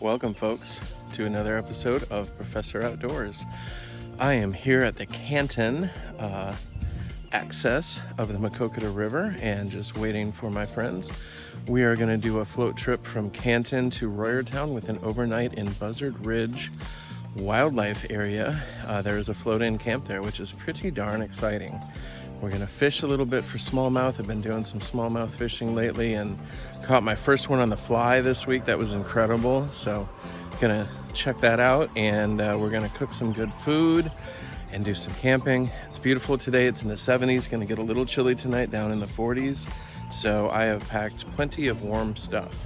Welcome, folks, to another episode of Professor Outdoors. I am here at the Canton access of the Maquoketa River and just waiting for my friends. We are going to do a float trip from Canton to Royertown with an overnight in Buzzard Ridge wildlife area. There is a float-in camp there, which is pretty darn exciting. We're going to fish a little bit for smallmouth. I've been doing some smallmouth fishing lately and caught my first one on the fly this week. That was incredible. So gonna check that out, and we're gonna cook some good food and do some camping. It's beautiful today. It's in the 70s. Gonna get a little chilly tonight, down in the 40s. So I have packed plenty of warm stuff.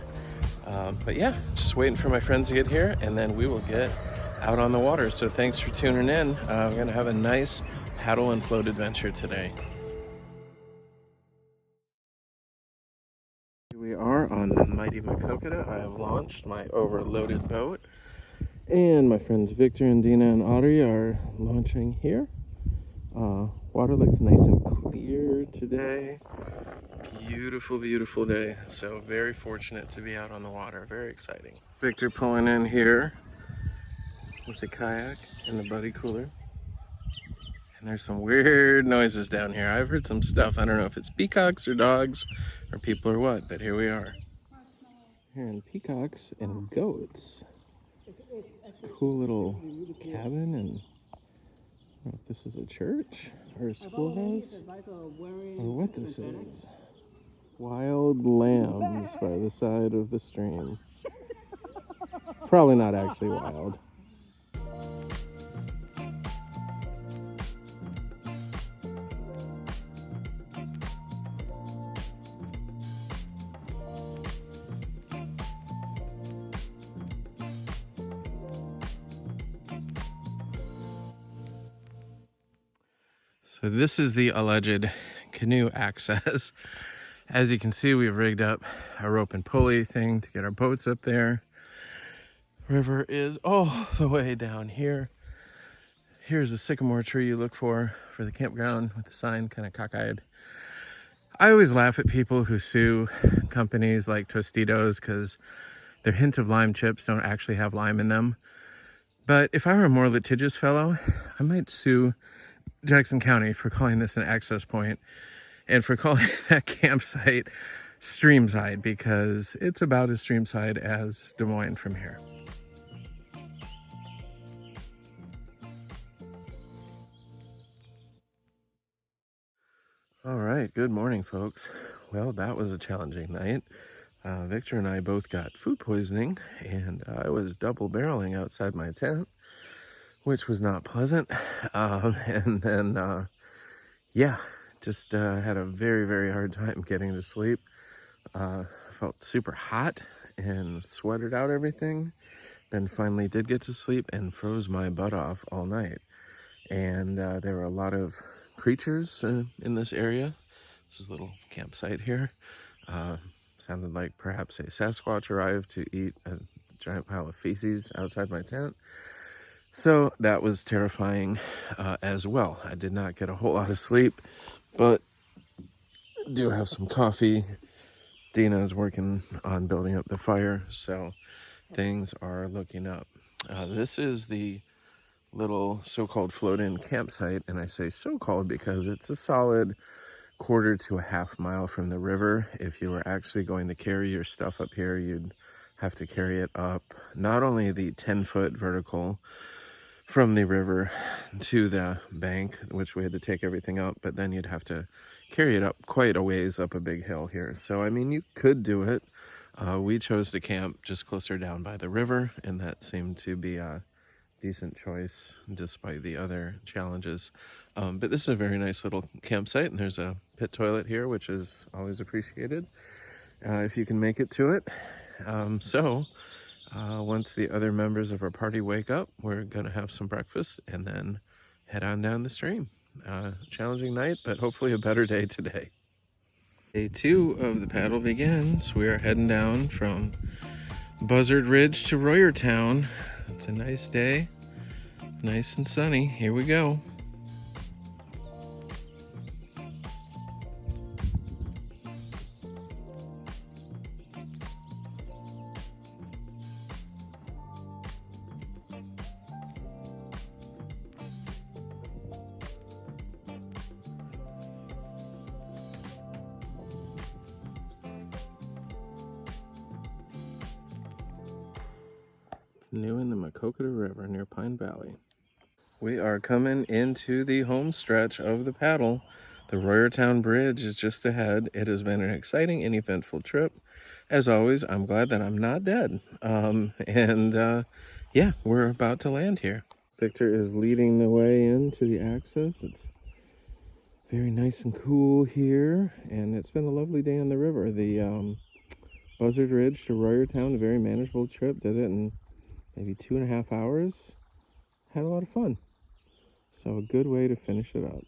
But yeah, just waiting for my friends to get here, and then we will get out on the water. So thanks for tuning in. We're gonna have a nice paddle and float adventure today. Here we are on the mighty Maquoketa. I have launched my overloaded boat, and my friends Victor and Dina and Audrey are launching here. Water looks nice and clear today. Beautiful, beautiful day. So very fortunate to be out on the water. Very exciting. Victor pulling in here with the kayak and the buddy cooler. And there's some weird noises down here. I've heard some stuff. I don't know if it's peacocks or dogs or people or what, but here we are. Hearing peacocks and goats. It's a cool little cabin, and I don't know if this is a church or a schoolhouse or what this is. Wild lambs by the side of the stream. Probably not actually wild. So this is the alleged Canoe Access. As you can see, we've rigged up a rope and pulley thing to get our boats up there. River is all the way down here. Here's a sycamore tree you look for the campground with the sign kind of cockeyed. I always laugh at people who sue companies like Tostitos because their hint of lime chips don't actually have lime in them. But if I were a more litigious fellow, I might sue Jackson County for calling this an access point and for calling that campsite streamside, because it's about as streamside as Des Moines from here. All right, good morning, folks. Well, that was a challenging night. Victor and I both got food poisoning, and I was double barreling outside my tent, which was not pleasant. And then, yeah, just had a very, very hard time getting to sleep. Felt super hot and sweated out everything. Then finally did get to sleep and froze my butt off all night. And there were a lot of creatures in this area. This is a little campsite here. Sounded like perhaps a Sasquatch arrived to eat a giant pile of feces outside my tent. So that was terrifying as well. I did not get a whole lot of sleep, but do have some coffee. Dina's working on building up the fire, so things are looking up. This is the little so-called float-in campsite, and I say so-called because it's a solid quarter to a half mile from the river. If you were actually going to carry your stuff up here, you'd have to carry it up not only the 10-foot vertical from the river to the bank, which we had to take everything up, but then you'd have to carry it up quite a ways up a big hill here. So, I mean, you could do it. We chose to camp just closer down by the river, and that seemed to be a decent choice despite the other challenges. But this is a very nice little campsite, and there's a pit toilet here, which is always appreciated if you can make it to it. Once the other members of our party wake up, we're gonna have some breakfast and then head on down the stream. Challenging night, but hopefully a better day today. Day 2 of the paddle begins. We are heading down from Buzzard Ridge to Royertown. It's a nice day, nice and sunny. Here we go. canoeing the Maquoketa River near Pine Valley. We are coming into the home stretch of the paddle. The Royertown Bridge is just ahead. It has been an exciting and eventful trip. As always, I'm glad that I'm not dead. Yeah, we're about to land here. Victor is leading the way into the access. It's very nice and cool here, and it's been a lovely day on the river. The Buzzard Ridge to Royertown, a very manageable trip. Did it in maybe 2.5 hours. Had a lot of fun. So a good way to finish it up.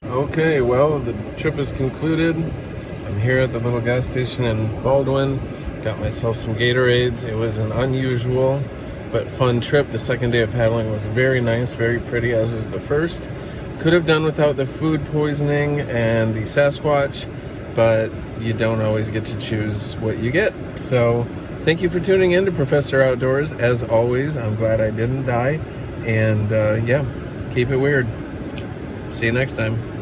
Okay, well, the trip is concluded. I'm here at the little gas station in Baldwin. Got myself some Gatorades. It was an unusual but fun trip. The second day of paddling was very nice, very pretty, as is the first. Could have done without the food poisoning and the Sasquatch, but you don't always get to choose what you get. So thank you for tuning in to Professor Outdoors. As always, I'm glad I didn't die. And yeah, keep it weird. See you next time.